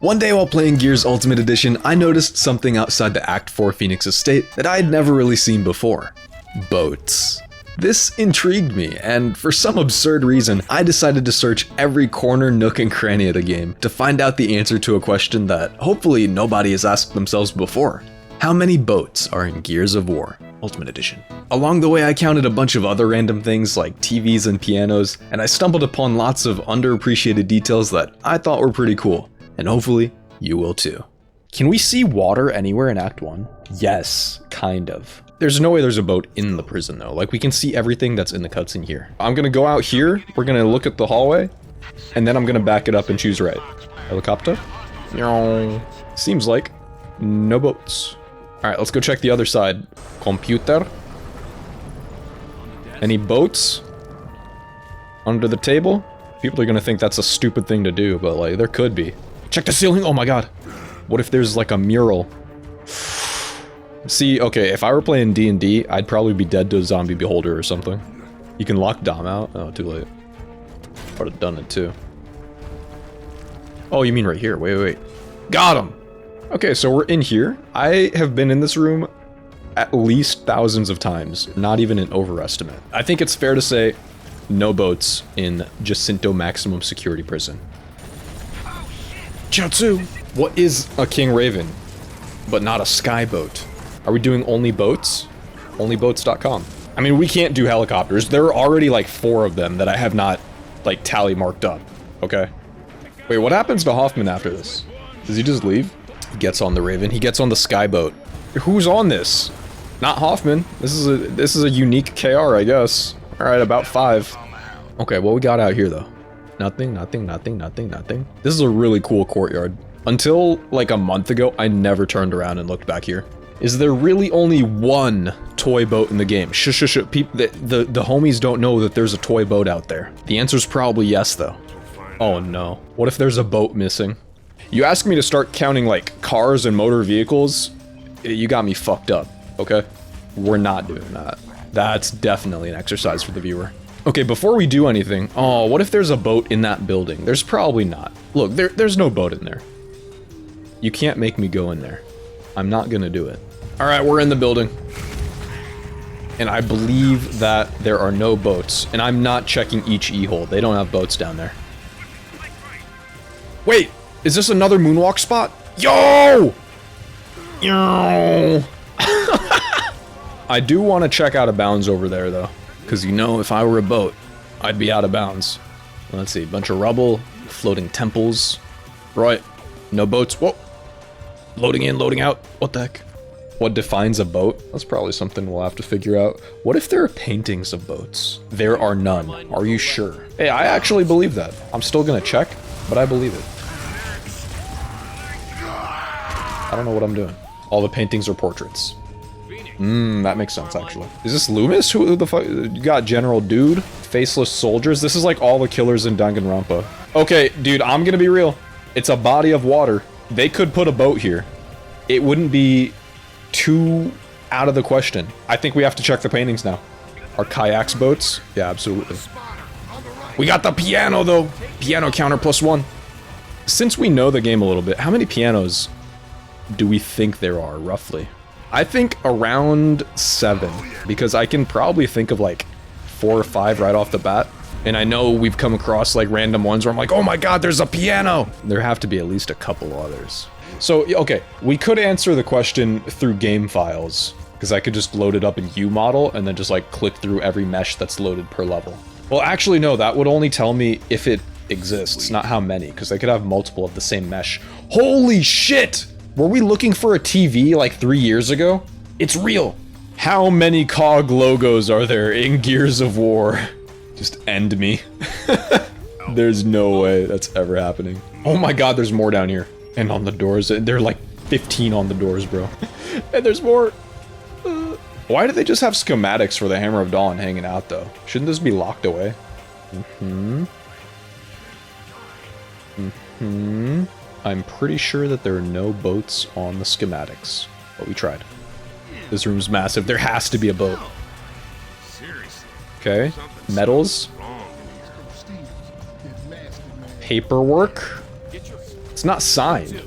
One day while playing Gears Ultimate Edition, I noticed something outside the Act 4 Phoenix estate that I had never really seen before. Boats. This intrigued me, and for some absurd reason, I decided to search every corner, nook, and cranny of the game to find out the answer to a question that hopefully nobody has asked themselves before. How many boats are in Gears of War Ultimate Edition? Along the way, I counted a bunch of other random things like TVs and pianos, and I stumbled upon lots of underappreciated details that I thought were pretty cool, and hopefully you will too. Can we see water anywhere in Act 1? Yes, kind of. There's no way there's a boat in the prison though. Like, we can see everything that's in the cutscene here. I'm gonna go out here, we're gonna look at the hallway, and then I'm gonna back it up and choose right. Helicopter? Seems like no boats. Alright, let's go check the other side. Computer? Any boats? Under the table? People are gonna think that's a stupid thing to do, but like, there could be. Check the ceiling! Oh my god! What if there's like a mural? See, okay, if I were playing D&D, I'd probably be dead to a zombie beholder or something. You can lock Dom out? Oh, too late. Would have done it too. Oh, you mean right here? Wait. Got him! Okay, so we're in here. I have been in this room at least thousands of times, not even an overestimate. I think it's fair to say no boats in Jacinto Maximum Security Prison. Chiaotzu! What is a King Raven, but not a sky boat? Are we doing only boats? Onlyboats.com. I mean, we can't do helicopters. There are already like 4 of them that I have not, like, tally marked up, okay? Wait, what happens to Hoffman after this? Does he just leave? He gets on the Raven. He gets on the sky boat. Who's on this? Not Hoffman. This is a unique KR, I guess. All right, about 5. Okay, what we got out here though? Nothing. This is a really cool courtyard. Until like a month ago, I never turned around and looked back here. Is there really only one toy boat in the game? People, the homies don't know that there's a toy boat out there. The answer's probably yes, though. Oh no. What if there's a boat missing? You ask me to start counting, like, cars and motor vehicles, you got me fucked up, okay? We're not doing that. That's definitely an exercise for the viewer. Okay, before we do anything, oh, what if there's a boat in that building? There's probably not. Look, there's no boat in there. You can't make me go in there. I'm not gonna do it. All right, we're in the building. And I believe that there are no boats. And I'm not checking each E-hole. They don't have boats down there. Wait, is this another moonwalk spot? Yo! Yo! I do want to check out of bounds over there, though. Because, you know, if I were a boat, I'd be out of bounds. Let's see, bunch of rubble, floating temples. Right, no boats. Whoa! Loading in, loading out. What the heck? What defines a boat? That's probably something we'll have to figure out. What if there are paintings of boats? There are none. Are you sure? Hey, I actually believe that. I'm still gonna check, but I believe it. I don't know what I'm doing. All the paintings are portraits. That makes sense, actually. Is this Loomis? Who the fuck? You got General Dude? Faceless Soldiers? This is like all the killers in Danganronpa. Okay, dude, I'm gonna be real. It's a body of water. They could put a boat here. It wouldn't be too out of the question. I think we have to check the paintings now. Are kayaks boats? Yeah, absolutely. We got the piano, though. Piano counter +1. Since we know the game a little bit, how many pianos do we think there are, roughly? I think around 7, because I can probably think of like 4 or 5 right off the bat. And I know we've come across like random ones where I'm like, oh my god, there's a piano! There have to be at least a couple others. So, okay, we could answer the question through game files, because I could just load it up in UModel and then just like click through every mesh that's loaded per level. Well, actually no, that would only tell me if it exists, not how many, because they could have multiple of the same mesh. Holy shit! Were we looking for a TV like 3 years ago? It's real! How many COG logos are there in Gears of War? Just end me. There's no way that's ever happening. Oh my god, there's more down here. And on the doors, there are like 15 on the doors, bro. And there's more. Why do they just have schematics for the Hammer of Dawn hanging out, though? Shouldn't this be locked away? I'm pretty sure that there are no boats on the schematics, but we tried. This room's massive. There has to be a boat. Okay. Metals. Paperwork. It's not signed.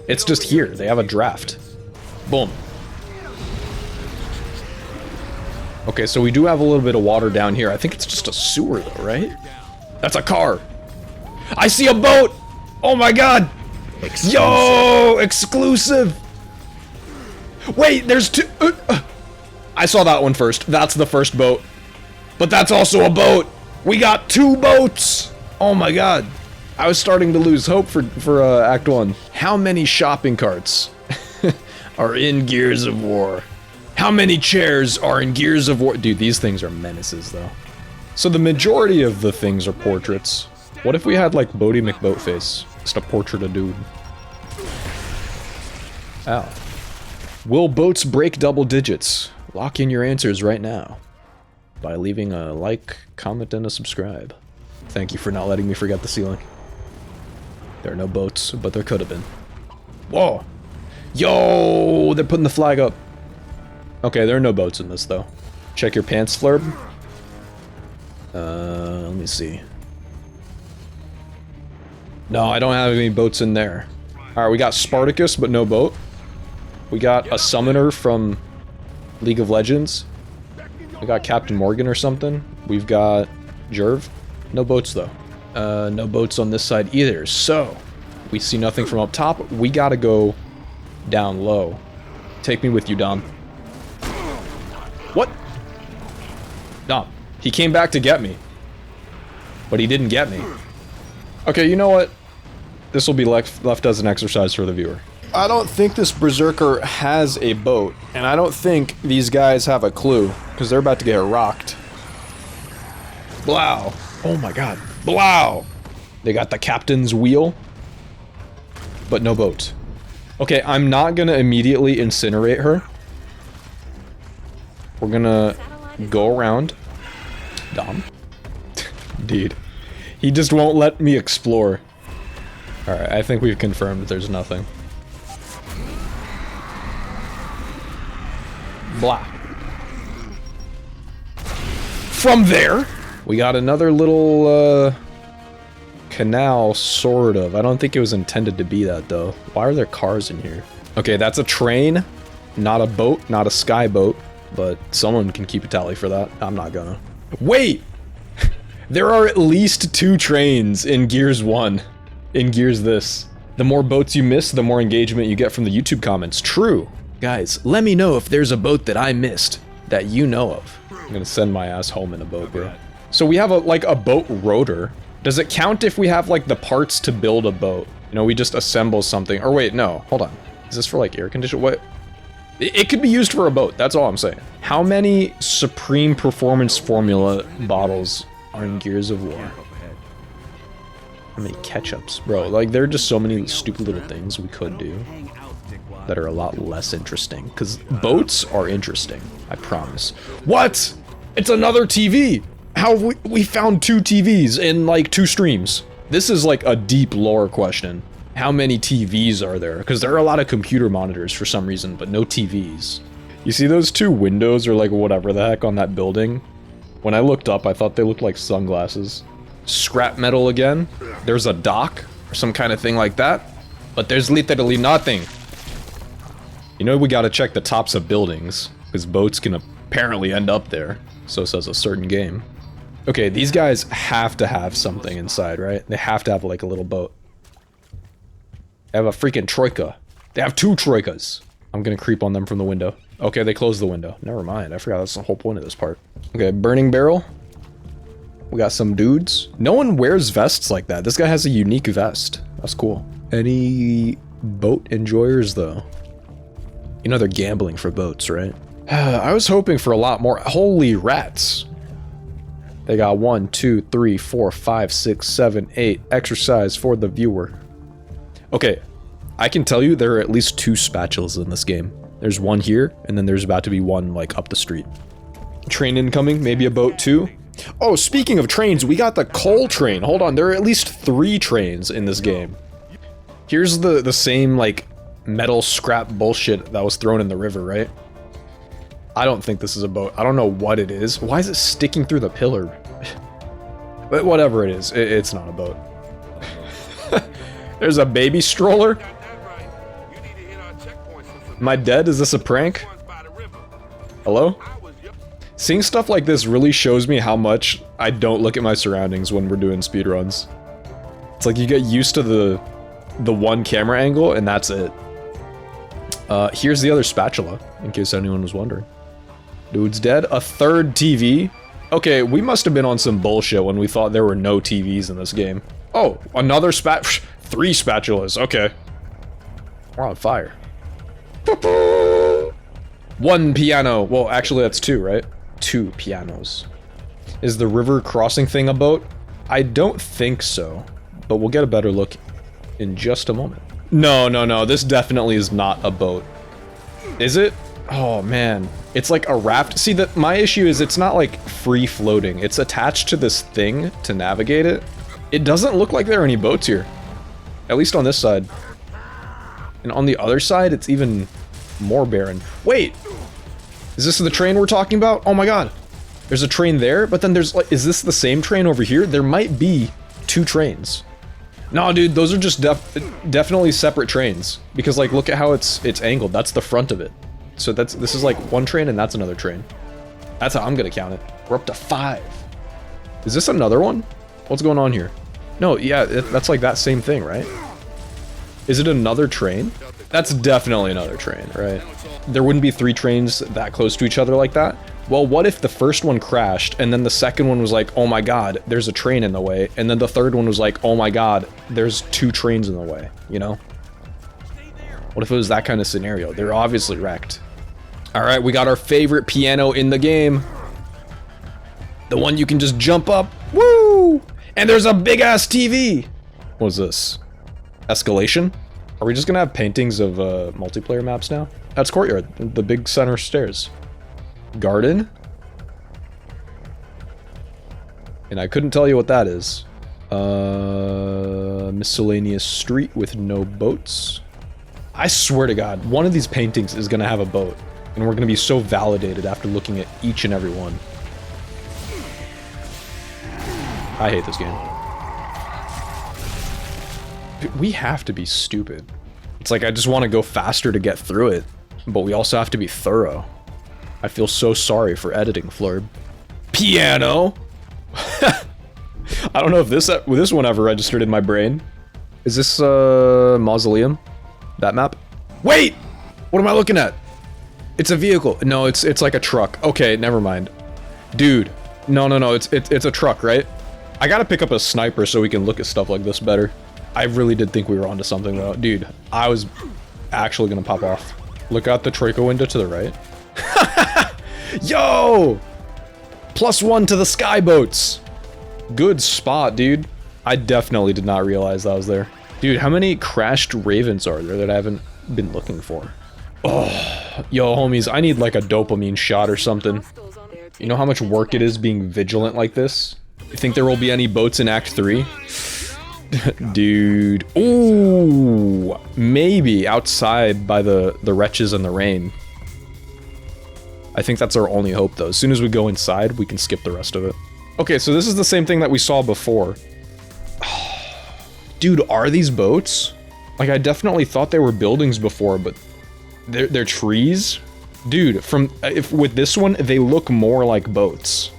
It's just here. They have a draft. Boom. Okay, so we do have a little bit of water down here. I think it's just a sewer though, right? That's a car. I see a boat! Oh my god! Exclusive. Yo! Exclusive! Wait, there's two... I saw that one first. That's the first boat. But that's also a boat! We got 2 boats! Oh my god. I was starting to lose hope for Act 1. How many shopping carts are in Gears of War? How many chairs are in Gears of War? Dude, these things are menaces, though. So the majority of the things are portraits. What if we had, like, Bodie McBoatface? Just a portrait of dude. Ow. Will boats break double digits? Lock in your answers right now by leaving a like, comment, and a subscribe. Thank you for not letting me forget the ceiling. There are no boats, but there could have been. Whoa! Yo! They're putting the flag up. Okay, there are no boats in this, though. Check your pants, Flurb. Let me see. No, I don't have any boats in there. Alright, we got Spartacus, but no boat. We got a summoner from League of Legends. We got Captain Morgan or something. We've got Jerv. No boats, though. No boats on this side either. So, we see nothing from up top. We gotta go down low. Take me with you, Dom. What? Dom. He came back to get me. But he didn't get me. Okay, you know what? This will be left as an exercise for the viewer. I don't think this Berserker has a boat, and I don't think these guys have a clue, because they're about to get rocked. Blow. Oh my god. Blow. They got the captain's wheel, but no boat. Okay, I'm not gonna immediately incinerate her. We're gonna go around. Dom. Dude. He just won't let me explore. Alright, I think we've confirmed that there's nothing. Blah. From there, we got another little, canal, sort of. I don't think it was intended to be that, though. Why are there cars in here? Okay, that's a train. Not a boat, not a sky boat. But someone can keep a tally for that. I'm not gonna. Wait! There are at least 2 trains in Gears 1. In Gears this. The more boats you miss, the more engagement you get from the YouTube comments. True. Guys, let me know if there's a boat that I missed that you know of. I'm gonna send my ass home in a boat, bro. So we have a boat rotor. Does it count if we have, like, the parts to build a boat? You know, we just assemble something. Or wait, no. Hold on. Is this for, like, air conditioning? What? It could be used for a boat. That's all I'm saying. How many Supreme Performance Formula bottles are in Gears of War? How many ketchups? Bro, like, there are just so many stupid little things we could do that are a lot less interesting. Because boats are interesting, I promise. What? It's another TV! How have we found 2 TVs in, like, 2 streams? This is, like, a deep lore question. How many TVs are there? Because there are a lot of computer monitors for some reason, but no TVs. You see those 2 windows or, like, whatever the heck on that building? When I looked up, I thought they looked like sunglasses. Scrap metal again. There's a dock or some kind of thing like that. But there's literally nothing. You know, we gotta check the tops of buildings, because boats can apparently end up there. So says a certain game. Okay, these guys have to have something inside, right? They have to have, like, a little boat. They have a freaking troika. They have 2 troikas. I'm gonna creep on them from the window. Okay, they closed the window. Never mind, I forgot that's the whole point of this part. Okay, burning barrel. We got some dudes. No one wears vests like that. This guy has a unique vest. That's cool. Any boat enjoyers, though? You know they're gambling for boats, right? I was hoping for a lot more. Holy rats. They got 1, 2, 3, 4, 5, 6, 7, 8. Exercise for the viewer. Okay, I can tell you there are at least 2 spatulas in this game. There's one here, and then there's about to be one, like, up the street. Train incoming, maybe a boat too. Oh, speaking of trains, we got the coal train. Hold on, there are at least 3 trains in this game. Here's the same, like, metal scrap bullshit that was thrown in the river, right? I don't think this is a boat. I don't know what it is. Why is it sticking through the pillar? But whatever it is, it's not a boat. There's a baby stroller. Am I dead? Is this a prank? Hello? Seeing stuff like this really shows me how much I don't look at my surroundings when we're doing speedruns. It's like you get used to the one camera angle and that's it. Here's the other spatula, in case anyone was wondering. Dude's dead. A third TV? Okay, we must have been on some bullshit when we thought there were no TVs in this game. Oh, another 3 spatulas, okay. We're on fire. 1 piano. Well, actually that's 2, right? 2 pianos. Is the river crossing thing a boat? I don't think so, but we'll get a better look in just a moment. No, this definitely is not a boat. Is it? Oh man, it's like a raft. See, my issue is it's not like free floating. It's attached to this thing to navigate it. It doesn't look like there are any boats here. At least on this side. And on the other side, it's even more barren. Wait! Is this the train we're talking about? Oh my god. There's a train there, but then there's like, is this the same train over here? There might be 2 trains. No, dude, those are just definitely separate trains. Because like, look at how it's angled. That's the front of it. So this is like 1 train and that's another train. That's how I'm gonna count it. We're up to 5. Is this another one? What's going on here? No, yeah, that's like that same thing, right? Is it another train? That's definitely another train, right? There wouldn't be 3 trains that close to each other like that. Well, what if the first one crashed, and then the second one was like, oh my god, there's a train in the way, and then the third one was like, oh my god, there's 2 trains in the way, you know? What if it was that kind of scenario? They're obviously wrecked. Alright, we got our favorite piano in the game. The one you can just jump up. Woo! And there's a big-ass TV! What is this? Escalation? Are we just gonna have paintings of multiplayer maps now? That's courtyard, the big center stairs. Garden? And I couldn't tell you what that is. Miscellaneous street with no boats. I swear to god, one of these paintings is gonna have a boat. And we're gonna be so validated after looking at each and every one. I hate this game. We have to be stupid. It's like I just want to go faster to get through it, but we also have to be thorough. I feel so sorry for editing, Flurb. Piano! I don't know if this one ever registered in my brain. Is this Mausoleum? That map? Wait! What am I looking at? It's a vehicle. No, it's like a truck. Okay, never mind. Dude. No, it's a truck, right? I gotta pick up a sniper so we can look at stuff like this better. I really did think we were onto something though. Dude, I was actually gonna pop off. Look out the Troika window to the right. Yo! +1 to the skyboats. Good spot, dude. I definitely did not realize that was there. Dude, how many crashed ravens are there that I haven't been looking for? Oh, yo, homies, I need like a dopamine shot or something. You know how much work it is being vigilant like this? You think there will be any boats in Act 3? Dude. Ooh, maybe outside by the wretches and the rain. I think that's our only hope though. As soon as we go inside, we can skip the rest of it. Okay, so this is the same thing that we saw before. Dude, are these boats? Like, I definitely thought they were buildings before, but they're trees? Dude, with this one, they look more like boats.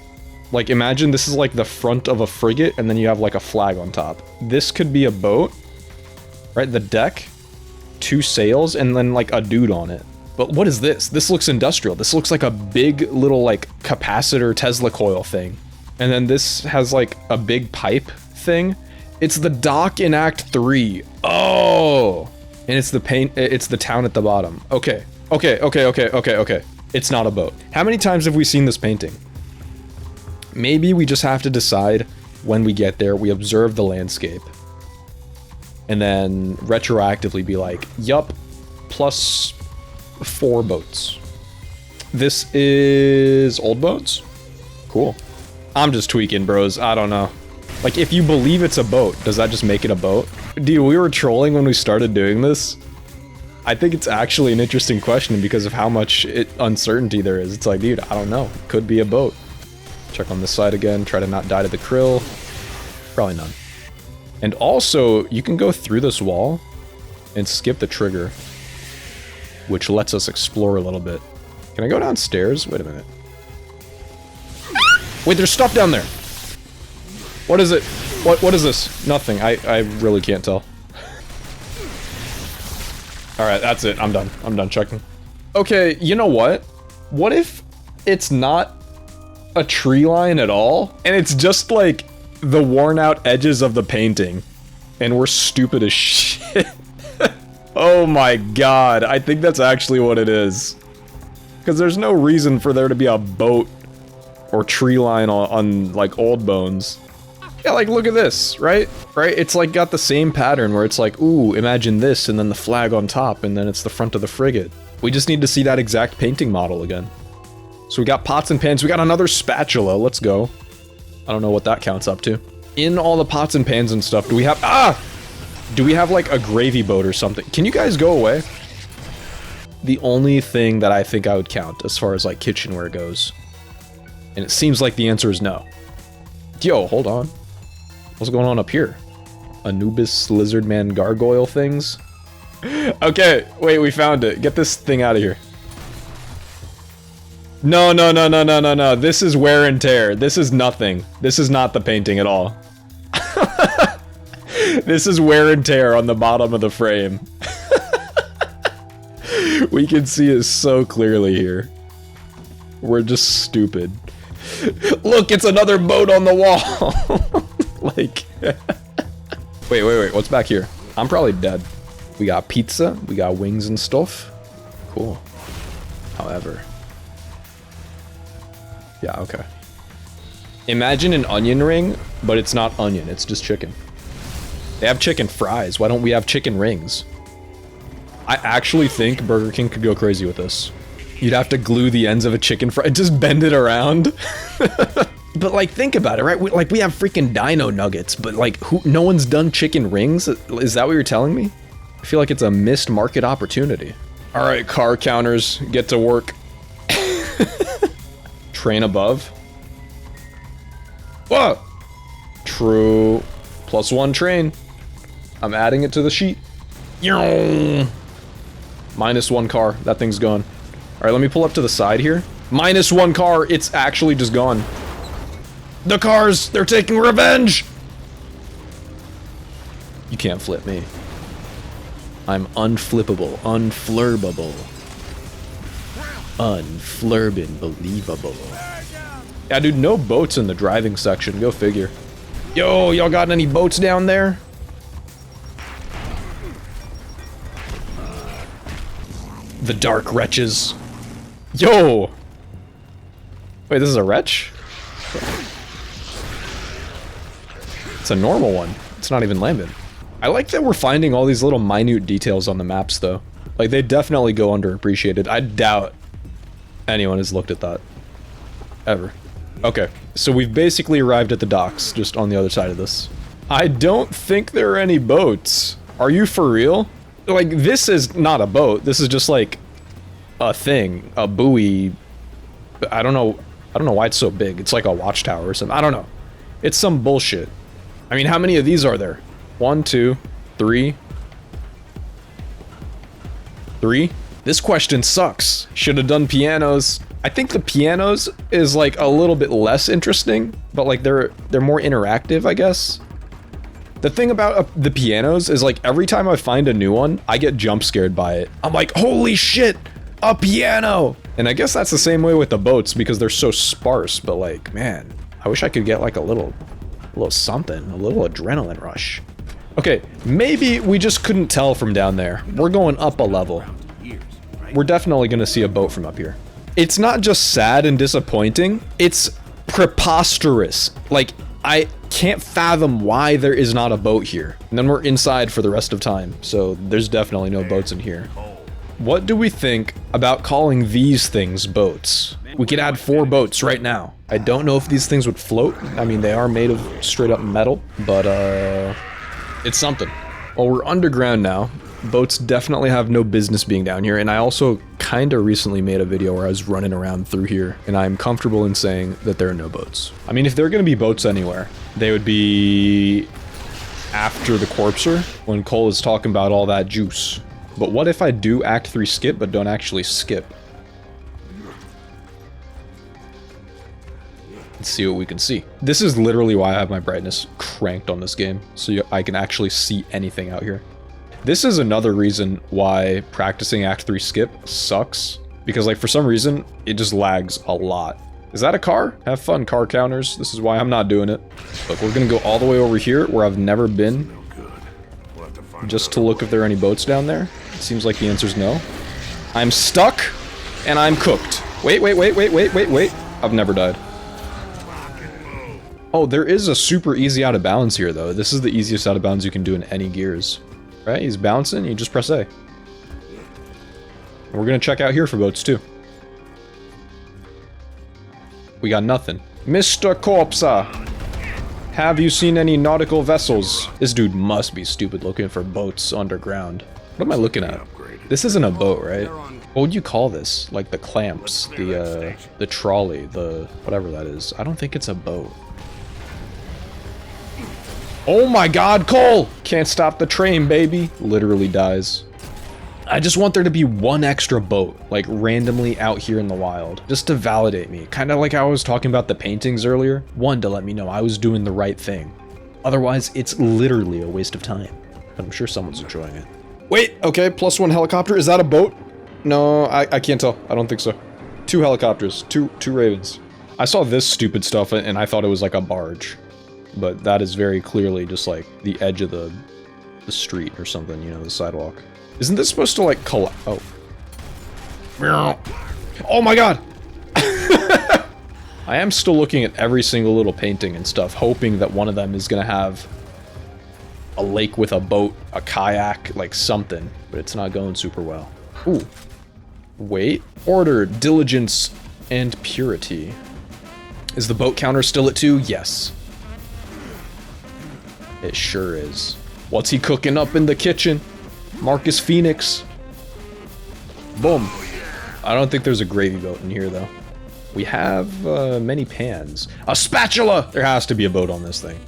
Like, imagine this is like the front of a frigate, and then you have like a flag on top. This could be a boat, right? The deck, 2 sails, and then like a dude on it. But what is this? This looks industrial. This looks like a big little like capacitor Tesla coil thing. And then this has like a big pipe thing. It's the dock in Act 3. Oh! And it's the town at the bottom. Okay. It's not a boat. How many times have we seen this painting? Maybe we just have to decide when we get there, we observe the landscape. And then retroactively be like, yup, +4 boats. This is old boats? Cool. I'm just tweaking, bros. I don't know. Like, if you believe it's a boat, does that just make it a boat? Dude, we were trolling when we started doing this. I think it's actually an interesting question because of how much uncertainty there is. It's like, dude, I don't know. It could be a boat. Check on this side again. Try to not die to the krill. Probably none. And also, you can go through this wall and skip the trigger, which lets us explore a little bit. Can I go downstairs? Wait a minute. Wait, there's stuff down there. What is it? What is this? Nothing. I really can't tell. Alright, that's it. I'm done. I'm done checking. Okay, you know what? What if it's not a tree line at all? And it's just like the worn out edges of the painting. And we're stupid as shit. Oh my god. I think that's actually what it is. Because there's no reason for there to be a boat or tree line on like old bones. Yeah, like look at this, right? Right? It's like got the same pattern where it's like, ooh, imagine this, and then the flag on top, and then it's the front of the frigate. We just need to see that exact painting model again. So we got pots and pans, we got another spatula, let's go. I don't know what that counts up to. In all the pots and pans and stuff, do we have like a gravy boat or something? Can you guys go away? The only thing that I think I would count as far as like kitchenware goes. And it seems like the answer is no. Yo, hold on. What's going on up here? Anubis lizardman gargoyle things? Okay, wait, we found it. Get this thing out of here. No. This is wear and tear. This is nothing. This is not the painting at all. This is wear and tear on the bottom of the frame. We can see it so clearly here. We're just stupid. Look, it's another boat on the wall. Like, wait, what's back here? I'm probably dead. We got pizza, we got wings and stuff. Cool. However. Yeah, okay. Imagine an onion ring, but it's not onion, it's just chicken. They have chicken fries, why don't we have chicken rings? I actually think Burger King could go crazy with this. You'd have to glue the ends of a chicken fry, just bend it around. But like, think about it, right? We have freaking dino nuggets, but like, no one's done chicken rings? Is that what you're telling me? I feel like it's a missed market opportunity. All right, car counters, get to work. Train above. Whoa! True. +1 train. I'm adding it to the sheet. -1 car. That thing's gone. All right, let me pull up to the side here. -1 car. It's actually just gone. The cars, they're taking revenge! You can't flip me. I'm unflippable, unflurbable. Unflurbin' believable. Yeah, dude, no boats in the driving section, go figure. Yo, y'all got any boats down there? The dark wretches. Yo! Wait, this is a wretch? It's a normal one. It's not even landed. I like that we're finding all these little minute details on the maps, though. Like, they definitely go underappreciated. I doubt anyone has looked at that. Ever. Okay, so we've basically arrived at the docks, just on the other side of this. I don't think there are any boats. Are you for real? Like, this is not a boat. This is just, like, a thing. A buoy. I don't know why it's so big. It's like a watchtower or something. I don't know. It's some bullshit. I mean, how many of these are there? 1, 2, 3. 3? This question sucks. Should have done pianos. I think the pianos is like a little bit less interesting, but like they're more interactive, I guess. The thing about the pianos is like every time I find a new one, I get jump scared by it. I'm like, holy shit, a piano! And I guess that's the same way with the boats because they're so sparse, but like, man, I wish I could get like a little something, a little adrenaline rush. Okay, maybe we just couldn't tell from down there. We're going up a level. We're definitely gonna see a boat from up here. It's not just sad and disappointing, it's preposterous. Like, I can't fathom why there is not a boat here. And then we're inside for the rest of time, so there's definitely no boats in here. What do we think about calling these things boats? We could add 4 boats right now. I don't know if these things would float. I mean, they are made of straight up metal, but it's something. Well, we're underground now. Boats definitely have no business being down here, and I also kind of recently made a video where I was running around through here, and I'm comfortable in saying that there are no boats. I mean, if there are going to be boats anywhere, they would be after the corpser when Cole is talking about all that juice. But what if I do Act 3 skip but don't actually skip? Let's see what we can see. This is literally why I have my brightness cranked on this game, so I can actually see anything out here. This is another reason why practicing Act 3 skip sucks, because like for some reason, it just lags a lot. Is that a car? Have fun, car counters. This is why I'm not doing it. Look, we're gonna go all the way over here where I've never been, just to look if there are any boats down there. It seems like the answer's no. I'm stuck, and I'm cooked. Wait. I've never died. Oh, there is a super easy out of bounds here, though. This is the easiest out of bounds you can do in any Gears. Right? He's bouncing, you just press A. And we're gonna check out here for boats, too. We got nothing. Mr. Corpsa! Have you seen any nautical vessels? This dude must be stupid looking for boats underground. What am I looking at? This isn't a boat, right? What would you call this? Like the clamps, the trolley, the whatever that is. I don't think it's a boat. Oh my god, Cole! Can't stop the train, baby. Literally dies. I just want there to be one extra boat, like randomly out here in the wild, just to validate me. Kind of like how I was talking about the paintings earlier. One, to let me know I was doing the right thing. Otherwise, it's literally a waste of time. But I'm sure someone's enjoying it. Wait, okay, +1 helicopter. Is that a boat? No, I can't tell. I don't think so. 2 helicopters, two ravens. I saw this stupid stuff and I thought it was like a barge. But that is very clearly just like the edge of the street or something, you know, the sidewalk. Isn't this supposed to like oh. Oh my god! I am still looking at every single little painting and stuff, hoping that one of them is gonna have a lake with a boat, a kayak, like something, but it's not going super well. Ooh. Wait. Order, diligence, and purity. Is the boat counter still at 2? Yes. It sure is. What's he cooking up in the kitchen? Marcus Phoenix. Boom. I don't think there's a gravy boat in here, though. We have many pans. A spatula! There has to be a boat on this thing.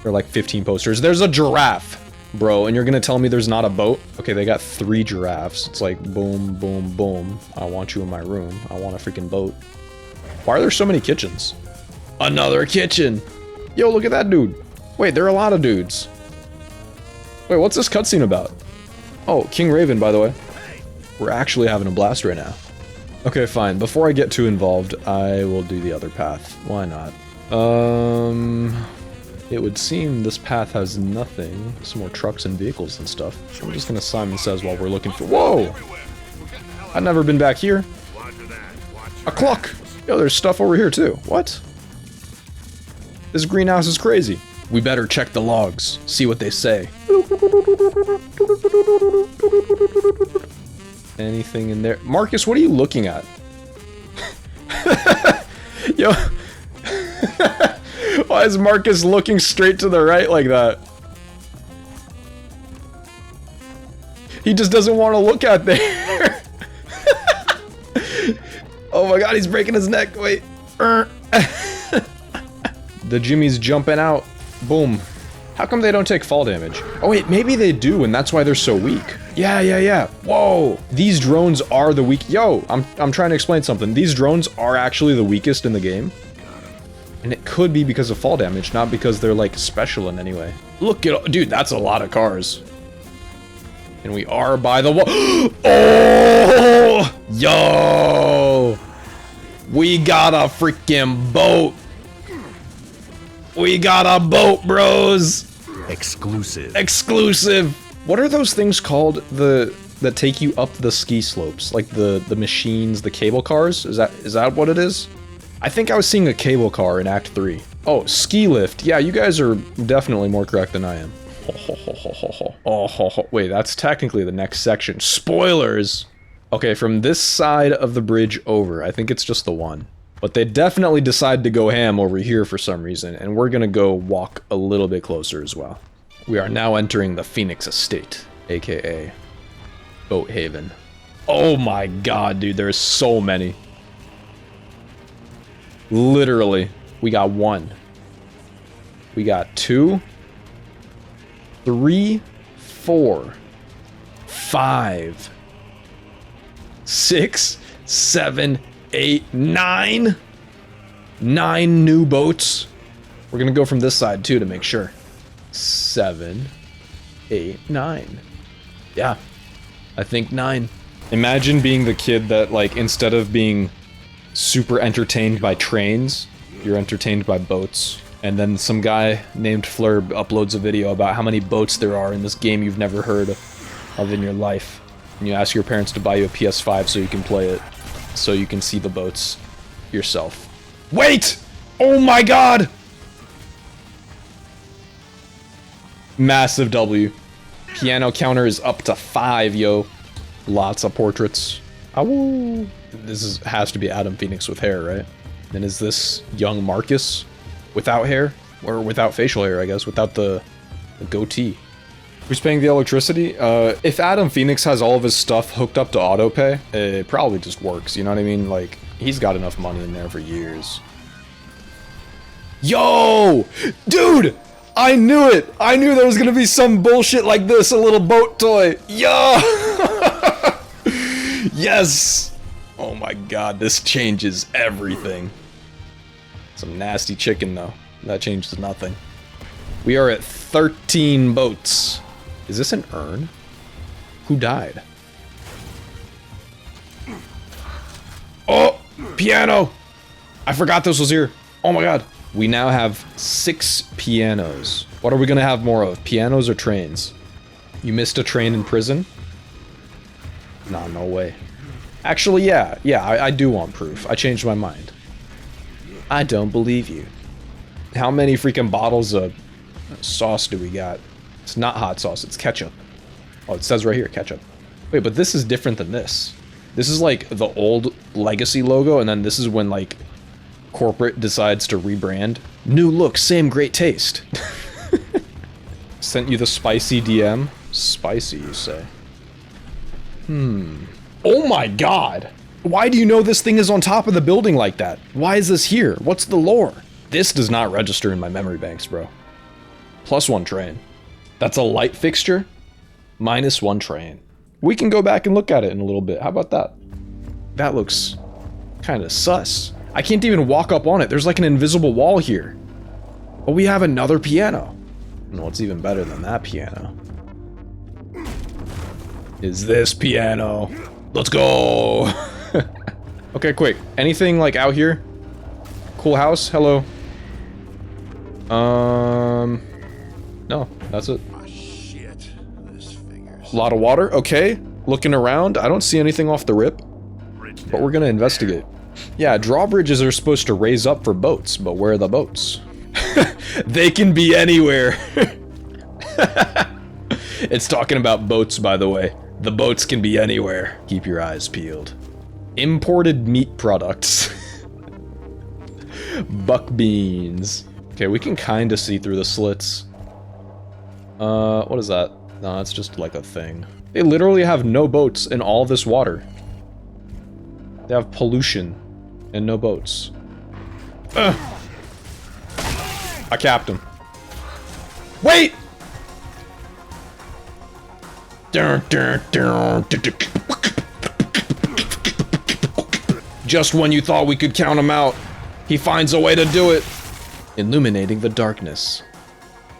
There are like 15 posters. There's a giraffe, bro, and you're gonna tell me there's not a boat? Okay, they got 3 giraffes. It's like boom, boom, boom. I want you in my room. I want a freaking boat. Why are there so many kitchens? Another kitchen! Yo, look at that dude. Wait, there are a lot of dudes. Wait, what's this cutscene about? Oh, King Raven, by the way. We're actually having a blast right now. Okay, fine. Before I get too involved, I will do the other path. Why not? It would seem this path has nothing. Some more trucks and vehicles and stuff. I'm just gonna Simon Says while we're looking for— Whoa! I've never been back here. A clock! Yo, there's stuff over here too. What? This greenhouse is crazy. We better check the logs, see what they say. Anything in there? Marcus, what are you looking at? Yo. Why is Marcus looking straight to the right like that? He just doesn't want to look at there. Oh my god, he's breaking his neck. Wait. The Jimmy's jumping out. Boom. How come they don't take fall damage? Oh wait, maybe they do, and that's why they're so weak. Yeah. Whoa. These drones are the weak— Yo, I'm trying to explain something. These drones are actually the weakest in the game. And it could be because of fall damage, not because they're like special in any way. Look at— dude, that's a lot of cars. And we are by the wall. Oh! Yo! We got a freaking boat. We got a boat, bros! Exclusive. Exclusive! What are those things called that take you up the ski slopes? Like the machines, the cable cars? Is that what it is? I think I was seeing a cable car in Act 3. Oh, ski lift. Yeah, you guys are definitely more correct than I am. Wait, that's technically the next section. Spoilers! Okay, from this side of the bridge over, I think it's just the one. But they definitely decided to go ham over here for some reason, and we're gonna go walk a little bit closer as well. We are now entering the Phoenix Estate, aka Boat Haven. Oh my god, dude, there's so many. Literally. We got 1. We got 2. 3, 4, 5, 6, 7, 8, 9. 9 new boats. We're gonna go from this side too to make sure. 7, 8, 9. Yeah, I think 9. Imagine being the kid that, like, instead of being super entertained by trains, you're entertained by boats. And then some guy named Flurb uploads a video about how many boats there are in this game you've never heard of in your life. And you ask your parents to buy you a PS5 so you can play it, so you can see the boats yourself. Wait! Oh my god! Massive W. Piano counter is up to 5, yo. Lots of portraits. Ow. This has to be Adam Phoenix with hair, right? And is this young Marcus without hair? Or without facial hair, I guess, without the goatee. Who's paying the electricity? If Adam Phoenix has all of his stuff hooked up to autopay, it probably just works, you know what I mean? Like, he's got enough money in there for years. Yo! Dude! I knew it! I knew there was gonna be some bullshit like this, a little boat toy! Yo! Yes! Oh my god, this changes everything. Some nasty chicken, though. That changes nothing. We are at 13 boats. Is this an urn? Who died? Oh! Piano! I forgot this was here. Oh my god. We now have 6 pianos. What are we gonna have more of? Pianos or trains? You missed a train in prison? Nah, no way. Actually, yeah. Yeah, I do want proof. I changed my mind. I don't believe you. How many freaking bottles of sauce do we got? It's not hot sauce, it's ketchup. Oh, it says right here, ketchup. Wait, but this is different than this. This is like the old Legacy logo, and then this is when, like, corporate decides to rebrand. New look, same great taste. Sent you the spicy DM. Spicy, you say? Oh my god! Why do you know this thing is on top of the building like that? Why is this here? What's the lore? This does not register in my memory banks, bro. +1 train. That's a light fixture? -1 train. We can go back and look at it in a little bit. How about that? That looks kind of sus. I can't even walk up on it. There's like an invisible wall here. But we have another piano. And what's even better than that piano is this piano. Let's go. Okay, quick. Anything like out here? Cool house? Hello. No, that's it. Oh, shit. This figures. A lot of water. Okay. Looking around. I don't see anything off the rip. But we're gonna investigate. Yeah, drawbridges are supposed to raise up for boats, but where are the boats? They can be anywhere. It's talking about boats, by the way. The boats can be anywhere. Keep your eyes peeled. Imported meat products. Buck beans. Okay, we can kind of see through the slits. What is that? No, it's just like a thing. They literally have no boats in all this water. They have pollution and no boats. Ugh. I capped him. Wait! Just when you thought we could count him out, he finds a way to do it. Illuminating the darkness.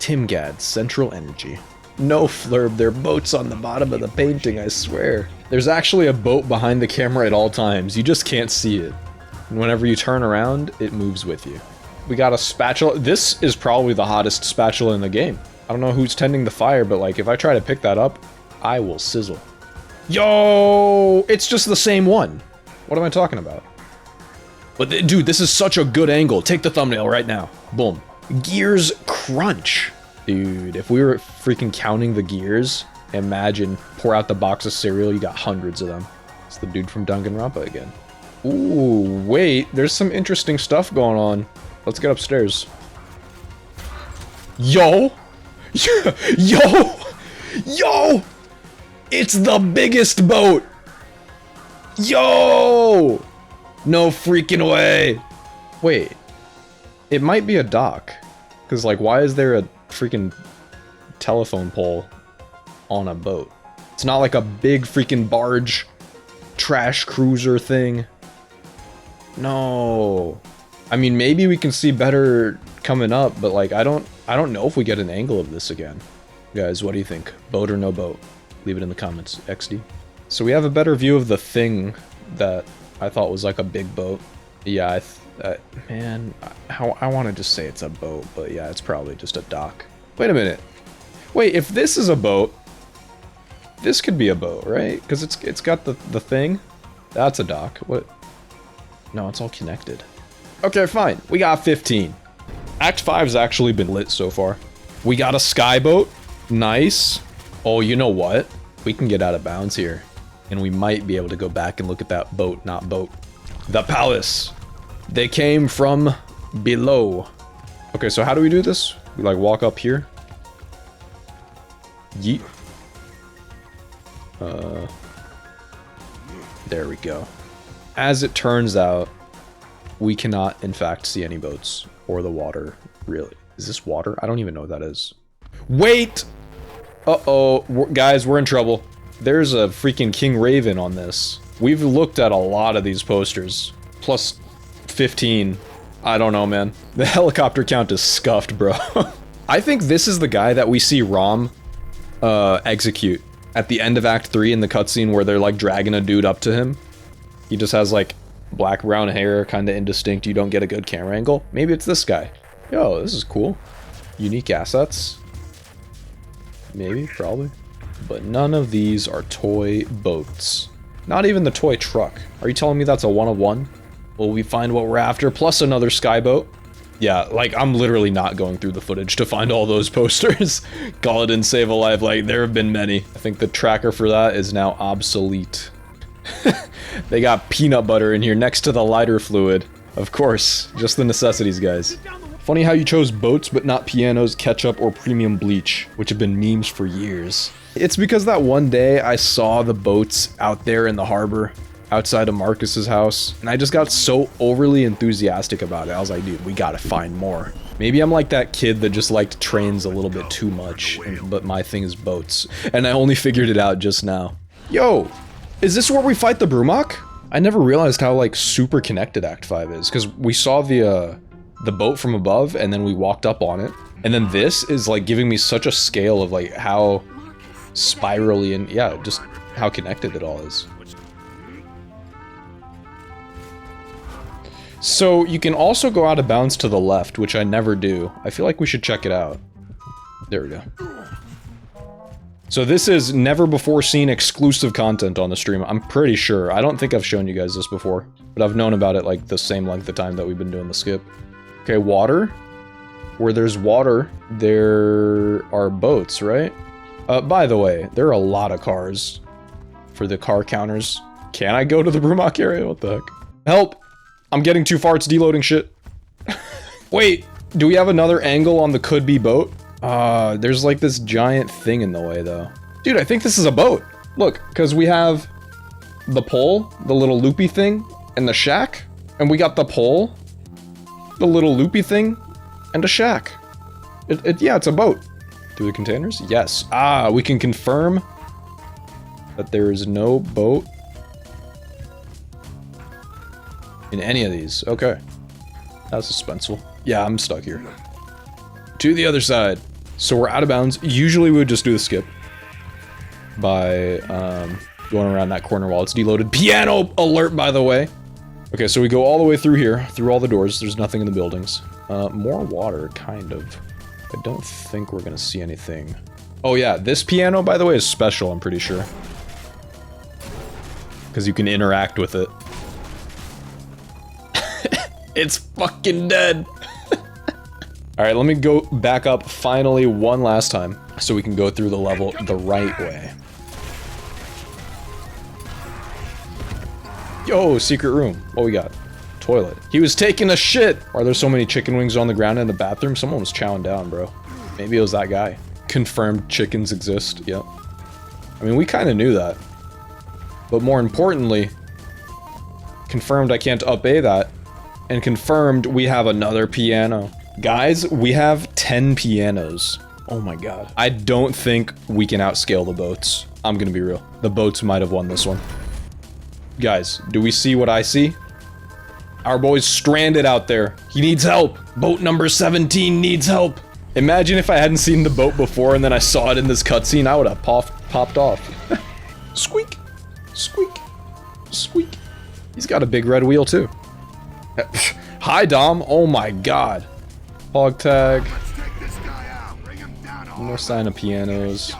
Timgad's central energy. No, Flurb, there are boats on the bottom of the painting, I swear. There's actually a boat behind the camera at all times, you just can't see it. And whenever you turn around, it moves with you. We got a spatula. This is probably the hottest spatula in the game. I don't know who's tending the fire, but like, if I try to pick that up, I will sizzle. Yo! It's just the same one. What am I talking about? But dude, this is such a good angle. Take the thumbnail right now. Boom. Gears crunch. Dude, if we were freaking counting the gears, imagine, pour out the box of cereal, you got hundreds of them. It's the dude from Danganronpa again. Ooh, wait, there's some interesting stuff going on. Let's get upstairs. Yo! Yo! Yo! It's the biggest boat! Yo! No freaking way! Wait. It might be a dock. Because, like, why is there a freaking telephone pole on a boat. It's not like a big freaking barge trash cruiser thing. No. I mean, maybe we can see better coming up, but like I don't know if we get an angle of this again. Guys, what do you think? Boat or no boat? Leave it in the comments. XD. So we have a better view of the thing that I thought was like a big boat. Yeah, man, I want to just say it's a boat, but yeah, it's probably just a dock. Wait a minute. Wait, if this is a boat, this could be a boat, right? Because it's got the thing. That's a dock. What? No, it's all connected. Okay, fine. We got 15. Act 5's actually been lit so far. We got a skyboat. Nice. Oh, you know what? We can get out of bounds here. And we might be able to go back and look at that boat, not boat. The palace. They came from below. Okay, so how do we do this? We like walk up here. Yeet. There we go. As it turns out, we cannot, in fact, see any boats or the water, really. Is this water? I don't even know what that is. Wait! Uh-oh, guys, we're in trouble. There's a freaking King Raven on this. We've looked at a lot of these posters. Plus 15. I don't know, man. The helicopter count is scuffed, bro. I think this is the guy that we see Rom execute at the end of Act 3 in the cutscene where they're like dragging a dude up to him. He just has like black brown hair, kind of indistinct. You don't get a good camera angle. Maybe it's this guy. Yo, this is cool. Unique assets. Maybe, probably. But none of these are toy boats. Not even the toy truck. Are you telling me that's a one of one? Will we find what we're after? Plus another skyboat? Yeah, like, I'm literally not going through the footage to find all those posters. Call it and save a life. Like, there have been many. I think the tracker for that is now obsolete. They got peanut butter in here next to the lighter fluid. Of course, just the necessities, guys. Funny how you chose boats but not pianos, ketchup, or premium bleach, which have been memes for years. It's because that one day I saw the boats out there in the harbor outside of Marcus's house, and I just got so overly enthusiastic about it. I was like, dude, we gotta find more. Maybe I'm like that kid that just liked trains a little bit too much, but my thing is boats. And I only figured it out just now. Yo, is this where we fight the Brumok? I never realized how like super connected Act 5 is, because we saw the boat from above and then we walked up on it. And then this is like giving me such a scale of like how spirally and yeah, just how connected it all is. So you can also go out of bounds to the left, which I never do. I feel like we should check it out. There we go. So this is never before seen exclusive content on the stream. I'm pretty sure. I don't think I've shown you guys this before, but I've known about it like the same length of time that we've been doing the skip. Okay, water. Where there's water, there are boats, right? By the way, there are a lot of cars for the car counters. Can I go to the Brumok area? What the heck? Help! I'm getting too far, it's deloading shit. Wait, do we have another angle on the could-be boat? There's like this giant thing in the way, though. Dude, I think this is a boat. Look, because we have the pole, the little loopy thing, and the shack. And we got the pole, the little loopy thing, and a shack. Yeah, it's a boat. Through the containers? Yes. Ah, we can confirm that there is no boat in any of these. Okay. That's suspenseful. Yeah, I'm stuck here. To the other side. So we're out of bounds. Usually we would just do the skip by going around that corner while it's deloaded. Piano alert, by the way. Okay, so we go all the way through here, through all the doors. There's nothing in the buildings. More water, kind of. I don't think we're gonna see anything. Oh yeah, this piano, by the way, is special, I'm pretty sure. Because you can interact with it. It's fucking dead! Alright, let me go back up finally one last time, so we can go through the level the right way. Yo, secret room. What we got? Toilet. He was taking a shit! Why are there so many chicken wings on the ground in the bathroom? Someone was chowing down, bro. Maybe it was that guy. Confirmed chickens exist, yep. I mean, we kind of knew that. But more importantly, confirmed I can't up-A that, and confirmed we have another piano. Guys, we have 10 pianos. Oh my god. I don't think we can outscale the boats. I'm gonna be real. The boats might have won this one. Guys, do we see what I see? Our boy's stranded out there. He needs help. Boat number 17 needs help. Imagine if I hadn't seen the boat before and then I saw it in this cutscene, I would have popped off. Squeak. Squeak. Squeak. He's got a big red wheel too. Hi, Dom. Oh my god. Hog tag. No sign of pianos.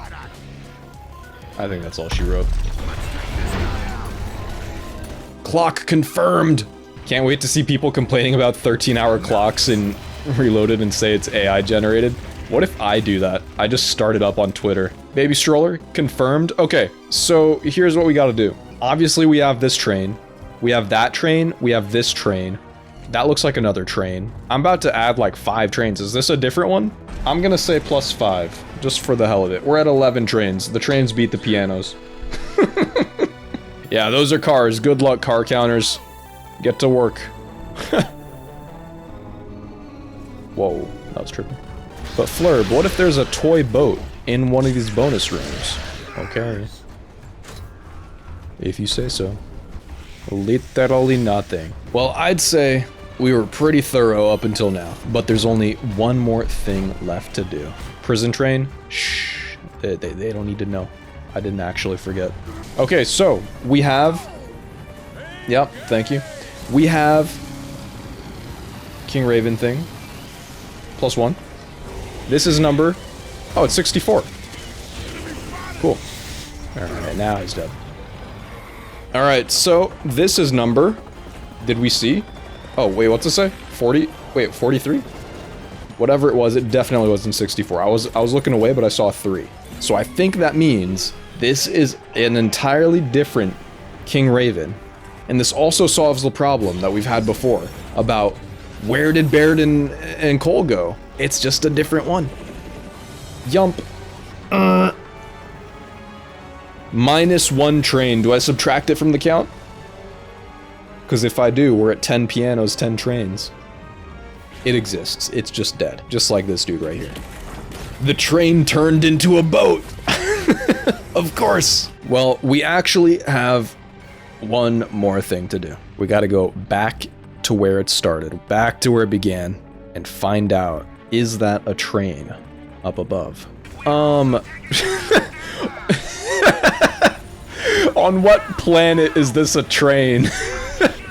I think that's all she wrote. Clock confirmed. Can't wait to see people complaining about 13-hour clocks in Reloaded and say it's AI generated. What if I do that? I just start it up on Twitter. Baby stroller, confirmed. Okay, so here's what we gotta do. Obviously we have this train. We have that train. We have this train. That looks like another train. I'm about to add like 5 trains. Is this a different one? I'm gonna say +5, just for the hell of it. We're at 11 trains. The trains beat the pianos. Yeah, those are cars. Good luck, car counters. Get to work. Whoa, that was tripping. But Flurb, what if there's a toy boat in one of these bonus rooms? Okay. If you say so. Literally nothing. Well, I'd say we were pretty thorough up until now, but there's only one more thing left to do. Prison train? Shh. They don't need to know. I didn't actually forget. Okay, so we have... Yep, thank you. We have King Raven thing. +1. This is number... Oh, it's 64. Cool. Alright, now he's dead. Alright, so this is number... Did we see? Oh, wait, what's it say? 40? Wait, 43? Whatever it was, it definitely wasn't 64. I was looking away, but I saw 3. So I think that means this is an entirely different King Raven. And this also solves the problem that we've had before about where did Baird and Cole go? It's just a different one. Yump. -1 train. Do I subtract it from the count? Because if I do, we're at 10 pianos, 10 trains. It exists. It's just dead. Just like this dude right here. The train turned into a boat! Of course! Well, we actually have one more thing to do. We gotta go back to where it started, back to where it began, and find out, is that a train up above? On what planet is this a train?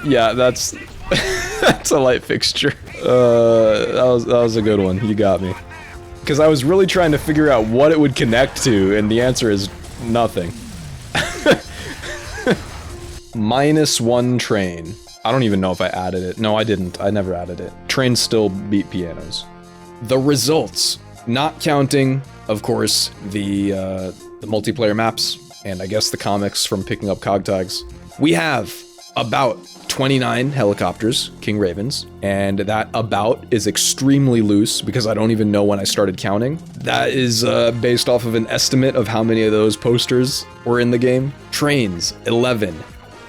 Yeah, that's that's a light fixture. That was a good one. You got me. Because I was really trying to figure out what it would connect to, and the answer is nothing. -1 train. I don't even know if I added it. No, I didn't. I never added it. Trains still beat pianos. The results, not counting, of course, the multiplayer maps, and I guess the comics from picking up cog tags. We have about 29 helicopters, King Ravens, and that about is extremely loose because I don't even know when I started counting. That is based off of an estimate of how many of those posters were in the game. Trains, 11.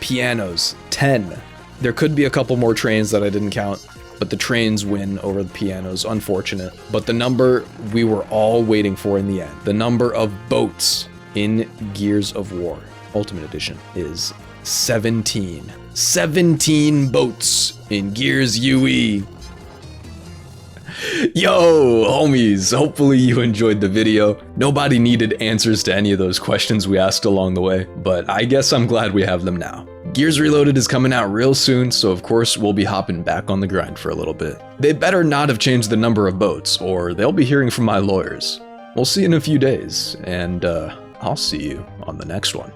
Pianos, 10. There could be a couple more trains that I didn't count, but the trains win over the pianos, unfortunate. But the number we were all waiting for in the end, the number of boats in Gears of War Ultimate Edition is 17. 17 boats in Gears UE. Yo, homies, hopefully you enjoyed the video. Nobody needed answers to any of those questions we asked along the way, but I guess I'm glad we have them now. Gears Reloaded is coming out real soon, so of course we'll be hopping back on the grind for a little bit. They better not have changed the number of boats, or they'll be hearing from my lawyers. We'll see in a few days, and I'll see you on the next one.